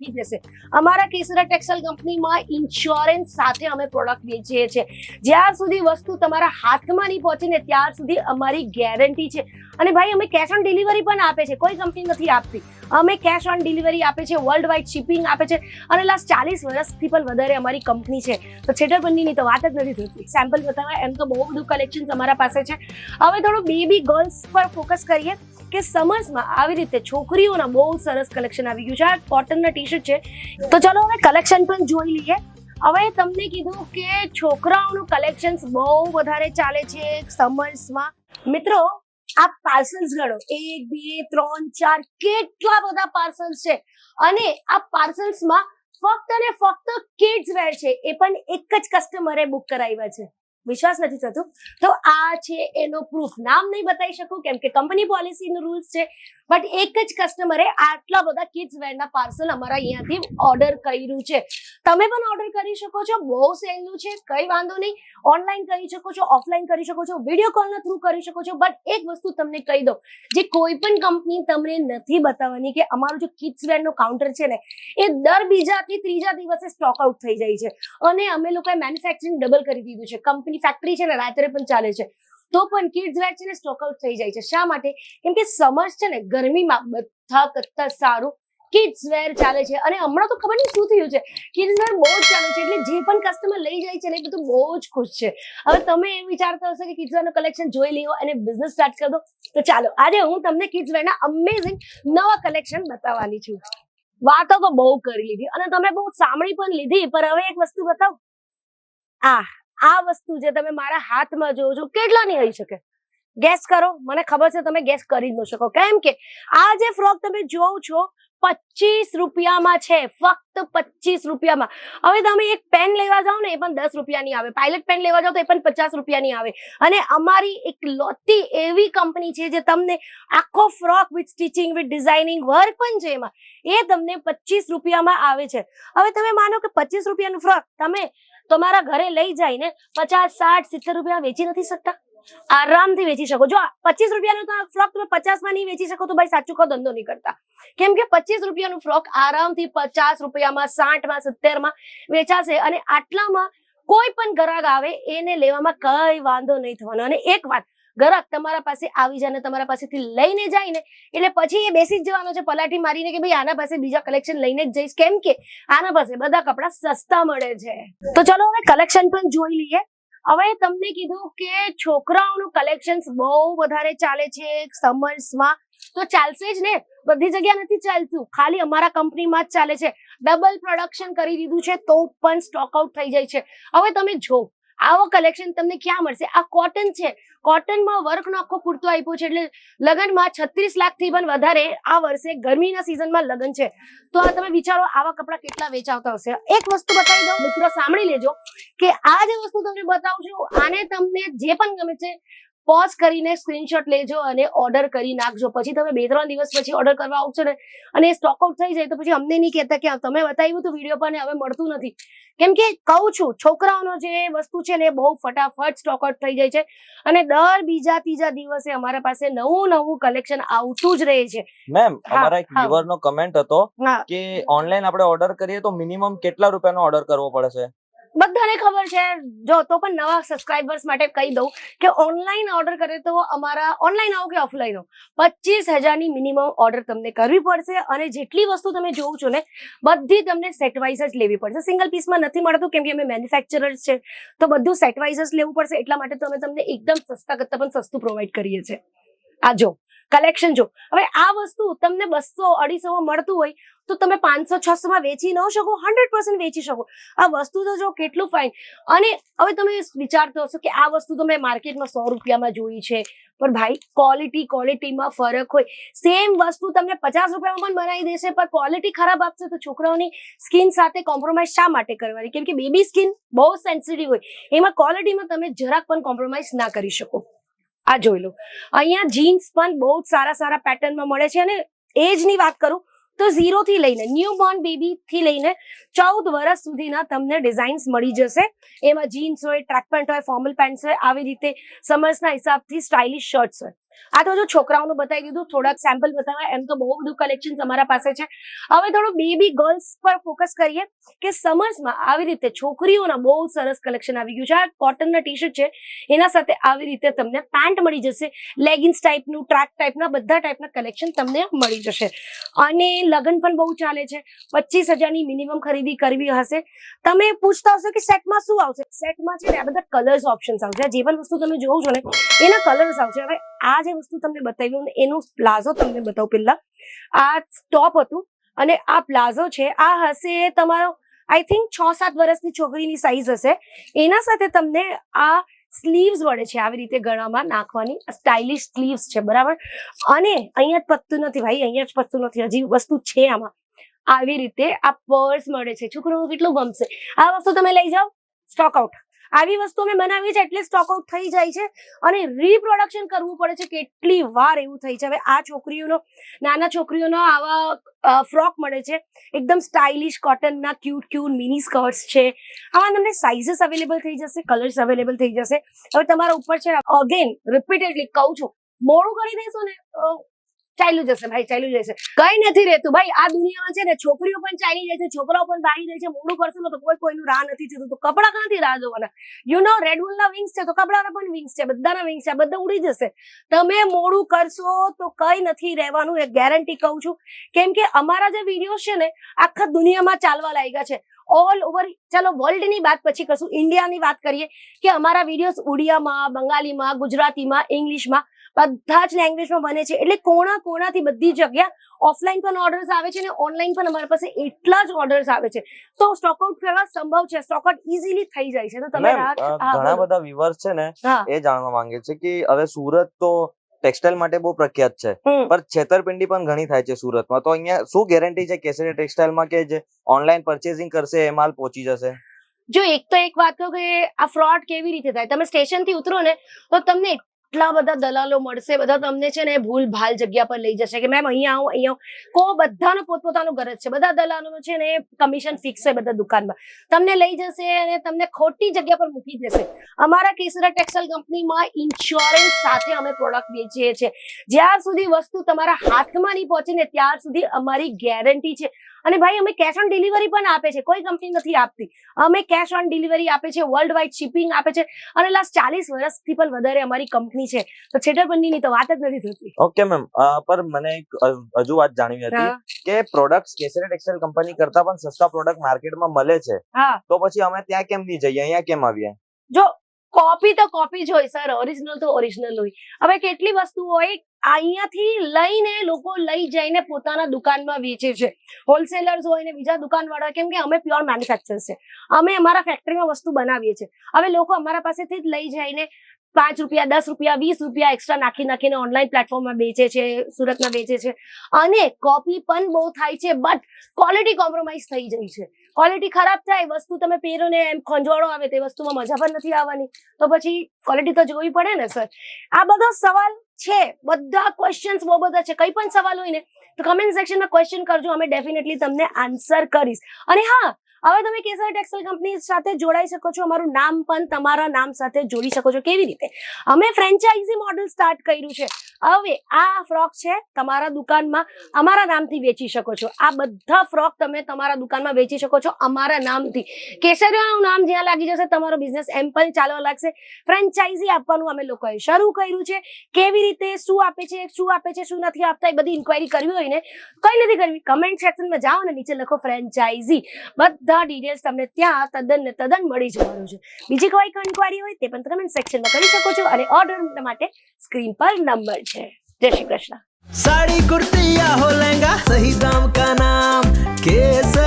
મૂકી દેશે. અમારા કેસરા ટેક્સટાઇલ કંપનીમાં ઇન્સ્યોરન્સ સાથે અમે પ્રોડક્ટ વેચીએ છીએ. જ્યાં સુધી વસ્તુ તમારા હાથમાં નહીં પહોંચે ને ત્યાં સુધી અમારી ગેરંટી છે. અને ભાઈ અમે કેશ ઓન ડિલિવરી પણ આપે છે, કોઈ કંપની નથી આપતી. અમે કેશ ઓન ડિલિવરી આપે છે, વર્લ્ડ વાઇડ શિપિંગ આપે છે અને લાસ્ટ 40 વર્ષથી પણ વધારે અમારી કંપની છે. તો છેતરપિંડીની તો વાત જ નથી થતી. સેમ્પલ બતાવવા એમ તો બહુ બધું કલેક્શન અમારા પાસે છે. હવે થોડું બેબી ગર્લ્સ પર ફોકસ કરીએ કે સમર્સમાં આવી રીતે છોકરીઓના બહુ સરસ કલેક્શન આવી ગયું છે. આ કોટનના ટી શર્ટ છે. તો ચલો હવે કલેક્શન પણ જોઈ લઈએ. હવે તમને કીધું કે છોકરાઓનું કલેક્શન બહુ વધારે ચાલે છે સમર્સમાં. મિત્રો આ પાર્સલ્સ ગણો, 1 2 3 4 કેટલા બધા પાર્સલ્સ છે. અને આ પાર્સલ્સમાં ફક્ત ને ફક્ત કિડ્સ વેર છે, એ પણ એક જ કસ્ટમરે બુક કરાવ્યા છે. વિશ્વાસ નથી થતું તો આ છે એનો પ્રૂફ. નામ નહીં બતાવી શકું કેમ કે કંપની પોલિસીનો રૂલ્સ છે, બટ એક જ કસ્ટમરે આટલા બધા કિડ્સ વેરના પાર્સલ અમારા અહીંયાથી ઓર્ડર કર્યું છે. તમે પણ ઓર્ડર કરી શકો છો, બહુ સહેલું છે, કઈ વાંધો નહીં. ઓનલાઈન કરી શકો છો, ઓફલાઈન કરી શકો છો, વિડીયો કોલના થ્રુ કરી શકો છો. બટ એક વસ્તુ તમને કહી દઉં, જે કોઈ પણ કંપની તમને નથી બતાવવાની કે અમારું જે કિડ્સ વેરનો કાઉન્ટર છે ને એ દર બીજાથી ત્રીજા દિવસે સ્ટોક આઉટ થઈ જાય છે. અને અમે લોકોએ મેન્યુફેક્ચરિંગ ડબલ કરી દીધું છે. કંપની ફેક્ટરી છે ને રાત્રે પણ ચાલે છે, તો પણ કિડ્સ વેર છે ને સ્ટોક આઉટ થઈ જાય છે. શા માટે? કેમ કે સમર્સ છે ને ગરમીમાં બધા કરતા સારું કિડ્સ વેર ચાલે છે. અને હમણાં તો ખબર નહીં શું થયું છે, કિડ્સ વેર બહુ જ ચાલે છે. એટલે જે પણ કસ્ટમર લઈ જાય છે ને એ બધું બહુ જ ખુશ છે. હવે તમે એમ વિચારતા હશો કે કિડ્સ વેરનું કલેક્શન જોઈ લ્યો અને બિઝનેસ સ્ટાર્ટ કરી દો. તો ચાલો આજે હું તમને કિડ્સ વેરના અમેઝિંગ નવા કલેક્શન બતાવવાની છું. વાતો તો બહુ કરી લીધી અને તમે બહુ સાંભળી પણ લીધી, પણ હવે એક વસ્તુ બતાવું. આ વસ્તુ જે તમે મારા હાથમાં જોવો છો કેટલાની હોઈ શકે? ગેસ કરો. મને ખબર છે તમે ગેસ કરી જ ન શકો, કેમ કે આ જે ફ્રોક તમે જોવો છો 25 રૂપિયામાં છે, ફક્ત 25 રૂપિયામાં. હવે તમે એક પેન લેવા જાઓ ને એ પણ 10 રૂપિયાની આવે, પાયલટ પેન લેવા જાઓ તો એ પણ 50 રૂપિયાની આવે. અને અમારી એક લોતી એવી કંપની છે જે તમને આખો frock with stitching with designing work પણ છે એમાં, એ તમને 25 રૂપિયામાં આવે છે. હવે તમે માનો કે 25 રૂપિયાનું ફ્રોક તમે તમારા ઘરે લઈ જઈને 50 60 70 રૂપિયા વેચી નથી શકતા? આરામથી વેચી શકો. જો 25 રૂપિયાનો તો ફ્રોક તમે 50 માં નહીં વેચી શકો તો ભાઈ સાચું કહો ધંધો નહીં કરતા. કેમ કે 25 રૂપિયાનું ફ્રોક આરામથી 50 રૂપિયામાં 60 માં 70 માં વેચાશે. અને આટલામાં કોઈ પણ ગ્રાહક આવે એને લેવામાં કઈ વાંધો નહીં થવાનો. અને એક વાત, ગ્રાહક તમારા પાસે આવી જાય ને તમારા પાસેથી લઈને જાય ને એટલે પછી એ બેસી જ જવાનો છે પલાઠી મારીને કે ભાઈ આના પાસે બીજા કલેક્શન લઈને જ જઈશ, કેમ કે આના પાસે બધા કપડા સસ્તા મળે છે. તો ચલો હવે કલેક્શન પણ જોઈ લઈએ. હવે તમને કીધું કે છોકરાઓનું કલેક્શન બહુ વધારે ચાલે છે સમર્સમાં, તો ચાલશે જ ને. બધી જગ્યા નથી ચાલતું, ખાલી અમારા કંપનીમાં જ ચાલે છે. ડબલ પ્રોડક્શન કરી દીધું છે તો પણ સ્ટોક આઉટ થઈ જાય છે. હવે તમે જો આવો કલેક્શન તમને ક્યાં મળશે? આ કોટન છે, કોટનમાં વર્કનો આખો કુર્તો આપ્યો છે. એટલે લગનમાં 36 લાખથી પણ વધારે આ વર્ષે ગરમીના સિઝનમાં લગન છે. તો આ તમે વિચારો આવા કપડા કેટલા વેચાતા હશે. એક વસ્તુ બતાવી દઉં મિત્રો, સાંભળી લેજો કે આ જે વસ્તુ તમને બતાવું છું આને તમને જે પણ ગમે છે પોઝ કરીને સ્ક્રીનશોટ લેજો અને ઓર્ડર કરી નાખજો. પછી તમે 2-3 દિવસ પછી ઓર્ડર કરવા આવશો ને અને સ્ટોક આઉટ થઈ જાય તો પછી અમને નહીં કહેતા કે તમે બતાવ્યું હતું વિડીયો પર ને હવે મળતું નથી. કેમ કે કહું છું છોકરાઓનો જે વસ્તુ છે ને એ બહુ ફટાફટ સ્ટોક આઉટ થઈ જાય છે. અને દર બીજા ત્રીજા દિવસે અમારા પાસે નવું કલેક્શન આવતું જ રહે છે. મેમ અમારા એક વ્યુઅર નો કમેન્ટ હતો કે ઓનલાઈન આપણે ઓર્ડર કરીએ તો મિનિમમ કેટલા રૂપિયાનો ઓર્ડર કરવો પડે છે? બધાને ખબર છે. જો તો પણ નવા સબસ્ક્રાઇબર્સ માટે કહી દઉં કે ઓનલાઈન ઓર્ડર કરે તો અમારા ઓનલાઈન આવો કે ઓફલાઈન આવો 25,000 ની મિનિમમ ઓર્ડર તમને કરવી પડશે. અને જેટલી વસ્તુ તમે જોવો છો ને બધી તમને સેટ વાઇઝ જ લેવી પડશે. સિંગલ પીસમાં નથી મળતું કેમ કે અમે મેન્યુફેક્ચરર્સ છે તો બધું સેટ વાઇઝ જ લેવું પડશે. એટલા માટે તો અમે તમને એકદમ સસ્તા કરતા પણ સસ્તું પ્રોવાઈડ કરીએ છીએ. આ જો કલેક્શન જો. હવે આ વસ્તુ તમને 200-250 માં મળતું હોય તો તમે 500-600 માં વેચી ન શકો? 100% વેચી શકો. આ વસ્તુ તો જો કેટલું ફાઇન. અને હવે તમે વિચારતો હશો કે આ વસ્તુ તો મેં માર્કેટમાં 100 રૂપિયામાં જોઈ છે, પણ ભાઈ ક્વોલિટીમાં ફરક હોય. સેમ વસ્તુ તમને 50 રૂપિયામાં પણ બનાવી દેશે, પણ ક્વોલિટી ખરાબ આપશે તો છોકરાઓની સ્કિન સાથે કોમ્પ્રોમાઇઝ શા માટે કરવાની? કેમ કે બેબી સ્કિન બહુ સેન્સિટિવ હોય, એમાં ક્વોલિટીમાં તમે જરાક પણ કોમ્પ્રોમાઇઝ ના કરી શકો. આ જોઈ લો, અહીંયા જીન્સ પણ બહુ સારા પેટર્નમાં મળે છે. અને એજની વાત કરું તો 0 થી લઈને ન્યુ બોર્ન બેબી થી લઈને 14 વર્ષ સુધીના તમને ડિઝાઇન્સ મળી જશે. એમાં જીન્સ હોય, ટ્રેક પેન્ટ હોય, ફોર્મલ પેન્ટ હોય, આવી રીતે સમર્સના હિસાબથી સ્ટાઇલિશ શર્ટ્સ હોય. આ તો જો છોકરાઓનું બતાવી દીધું, થોડાક સેમ્પલ બતાવ્યા, એમ તો બહુ બધું કલેક્શન અમારા પાસે છે. હવે થોડું બેબી ગર્લ્સ પર ફોકસ કરીએ કે સમર્સમાં આવી રીતે છોકરીઓના બહુ સરસ કલેક્શન આવી ગયું છે. આ કોટનના ટી શર્ટ છે, એના સાથે આવી રીતે તમને પેન્ટ મળી જશે, લેગિન્સ ટાઈપનું, ટ્રેક ટાઈપના, બધા ટાઈપના કલેક્શન તમને મળી જશે. અને લગ્ન પણ બહુ ચાલે છે, 25,000ની મિનિમમ ખરીદી કરવી હશે. તમે પૂછતા હશો કે સેટમાં શું આવશે? સેટમાં છે ને આ બધા કલર્સ ઓપ્શન્સ આવશે. જે પણ વસ્તુ તમે જોવો છો ને એના કલર્સ આવશે. હવે આ જે વસ્તુ તમને બતાવ્યું ને એનું પ્લાઝો તમને બતાવું. પહેલા આ ટોપ હતું અને આ પ્લાઝો છે. આ હશે તમારો આઈ થિંક 6-7 વર્ષની છોકરીની સાઈઝ હશે. એના સાથે તમને આ સ્લીવ્સ વડે છે આવી રીતે ગળામાં નાખવાની સ્ટાઇલિશ સ્લીવ્સ છે, બરાબર. અને અહીંયા જ પત્તું નથી ભાઈ, અહીંયા જ પત્તું નથી, હજી વસ્તુ છે આમાં. આવી રીતે આ પર્સ મળે છે. છોકરાઓ કેટલું ગમશે આ વસ્તુ. તમે લઈ જાઓ, સ્ટોક આઉટ. આવી વસ્તુ અમે બનાવી છે એટલે સ્ટોક આઉટ થઈ જાય છે અને રીપ્રોડક્શન કરવું પડે છે. કેટલી વાર એવું થઈ છે. હવે આ છોકરીઓનો, નાના છોકરીઓનો આવા ફ્રોક મળે છે, એકદમ સ્ટાઇલિશ કોટનના ક્યુટ મિની સ્કર્ટ્સ છે. આમાં તમને સાઇઝીસ અવેલેબલ થઈ જશે, કલર્સ અવેલેબલ થઈ જશે. હવે તમારા ઉપર છે, અગેન રિપીટેડલી કહું છું, મોડું કરી દેશો ને ચાલ્યું જશે ભાઈ, ચાલ્યું જશે. કઈ નથી રહેતું ભાઈ. આ દુનિયામાં છે ને છોકરીઓ પણ ચાલી જાય છે, છોકરાઓ પણ બાળી જાય છે. મોડું કરશો તો કોઈનું રાહ નથી થતું. તો કપડા ક્યાંથી રાહ જોવાના? યુ નો રેડ બુલના વિંગ્સ છે તો કપડાના પણ વિંગ્સ છે, બધાના વિંગ્સ છે, બધા ઉડી જશે. તમે મોડું કરશો તો કઈ નથી રહેવાનું, એ ગેરંટી કહું છું. કેમ કે અમારા જે વિડીયો છે ને આખા દુનિયામાં ચાલવા લાગ્યા છે, ઓલ ઓવર. ચાલો વર્લ્ડની વાત પછી કરશું, ઇન્ડિયાની વાત કરીએ કે અમારા વિડીયોઝ ઉડિયામાં, બંગાળીમાં, ગુજરાતીમાં, ઇંગ્લિશમાં બધા જ લેંગ્વેજમાં બને છે. એટલે કોણાથી બધી જગ્યા ઓફલાઈન પણ ઓર્ડર્સ આવે છે અને ઓનલાઈન પણ અમારા પાસે એટલા જ ઓર્ડર્સ આવે છે. તો સ્ટોક આઉટ કરવા સંભવ છે, સ્ટોક આઉટ ઈઝીલી થઈ જાય છે. તો તમે ઘણા બધા વ્યુઅર્સ છે ને એ જાણવા માંગે છે કે હવે સુરત તો ટેક્સટાઇલ માટે બહુ પ્રખ્યાત છે, પણ છેતરપિંડી પણ ઘણી થાય છે સુરતમાં. તો અહીંયા શું ગેરંટી છે કેસરી ટેક્સટાઇલમાં કે જે ઓનલાઈન પરચેસિંગ કરશે એ માલ પહોંચી જશે? જો એક તો એક વાત કહું કે આ ફ્રોડ કેવી રીતે થાય. તમે સ્ટેશન થી ઉતરો ને તો તમને એટલા બધા દલાલો મળશે, બધા તમને છે ને ભૂલ ભાલ જગ્યા પર લઈ જશે કે મેમ અહીંયા આવો, અહીંયા બધાનો પોતપોતાનું ગરજ છે. બધા દલાલોનો છે ને કમિશન ફિક્સ છે બધા દુકાનમાં. તમને લઈ જશે અને તમને ખોટી જગ્યા પર મૂકી દેશે. અમારા કેસરા ટેક્સટાઇલ કંપનીમાં ઇન્સ્યોરન્સ સાથે અમે પ્રોડક્ટ વેચીએ છીએ. જ્યાર સુધી વસ્તુ તમારા હાથમાં નહીં પહોંચે ને ત્યાર સુધી અમારી ગેરંટી છે. અને ભાઈ અમે કેશ ઓન ડિલિવરી પણ આપે છે, કોઈ કંપની નથી આપતી. અમે કેશ ઓન ડિલિવરી આપે છે, વર્લ્ડ વાઇડ શિપિંગ આપે છે અને લાસ્ટ 40 વર્ષથી પણ વધારે અમારી કંપની છે. તો છેતરપિંડીની તો વાત જ નથી થતી. ઓકે મેમ, પર મને એક હજુ વાત જાણવી હતી કે પ્રોડક્ટ્સ કેસરી ટેક્સટાઇલ કંપની કરતા પણ સસ્તા પ્રોડક્ટ માર્કેટમાં મળે છે, તો પછી અમે ત્યાં કેમ નહીં જઈએ, અહીંયા કેમ આવીએ? જો કોપી તો કોપી જ હોય સર, ઓરિજિનલ તો ઓરિજિનલ હોય. હવે કેટલી વસ્તુ હોય અહીંયાથી લઈને લોકો લઈ જઈને પોતાના દુકાનમાં વેચે છે, હોલસેલર્સ હોય ને બીજા દુકાનવાળા. કેમ કે અમે પ્યોર મેન્યુફેક્ચરર્સ છે, અમે અમારા ફેક્ટરીમાં વસ્તુ બનાવીએ છીએ. હવે લોકો અમારા પાસેથી જ લઈ જઈને 5 રૂપિયા, 10 રૂપિયા, 20 રૂપિયા એક્સ્ટ્રા નાખીને ઓનલાઈન પ્લેટફોર્મમાં વેચે છે, સુરતમાં વેચે છે. અને કોપી પણ બહુ થાય છે, બટ ક્વોલિટી કોમ્પ્રોમાઇઝ થઈ જાય છે. ક્વોલિટી ખરાબ થાય, વસ્તુ તમે પહેરો ને એમ ખંજવાળો આવે, તે વસ્તુમાં મજા પણ નથી આવવાની. તો પછી ક્વોલિટી તો જોવી પડે ને સર. આ બધો સવાલ છે, બધા ક્વેશ્ચન્સ બહુ બધા છે. કઈ પણ સવાલ હોય ને તો કમેન્ટ સેક્શનમાં ક્વેશ્ચન કરજો, અમે ડેફિનેટલી તમને આન્સર કરીશ. અને હા, હવે તમે કેસરી ટેક્સટાઇલ કંપની સાથે જોડાઈ શકો છો. અમારું નામ પણ તમારા નામ સાથે જોડી શકો છો. કેવી રીતે? અમે ફ્રેન્ચાઇઝી મોડેલ સ્ટાર્ટ કર્યું છે. હવે આ ફ્રોક છે, તમારા દુકાનમાં અમારા નામથી વેચી શકો છો. આ બધા ફ્રોક તમે તમારા દુકાનમાં વેચી શકો છો અમારા નામથી. કેસરીનું નામ જ્યાં લાગી જશે તમારો બિઝનેસ એમ પણ ચાલવા લાગશે. ફ્રેન્ચાઇઝી આપવાનું અમે લોકોએ શરૂ કર્યું છે. કેવી રીતે, શું આપે છે, શું નથી આપતા, એ બધી ઇન્ક્વાયરી કરવી હોય ને કઈ નથી કરવી, કમેન્ટ સેક્શનમાં જાઓ ને નીચે લખો ફ્રેન્ચાઇઝી. બધા ડિટેલ્સ તમને ત્યાં તદ્દન મળી જવાનું છે. બીજી કોઈ ઇન્ક્વાયરી હોય તે પણ કમેન્ટ સેક્શનમાં કરી શકો છો અને ઓર્ડર માટે સ્ક્રીન પર નંબર છે. જય શ્રી કૃષ્ણ. साड़ी कुर्ती या हो लहंगा, सही दाम का नाम केसर।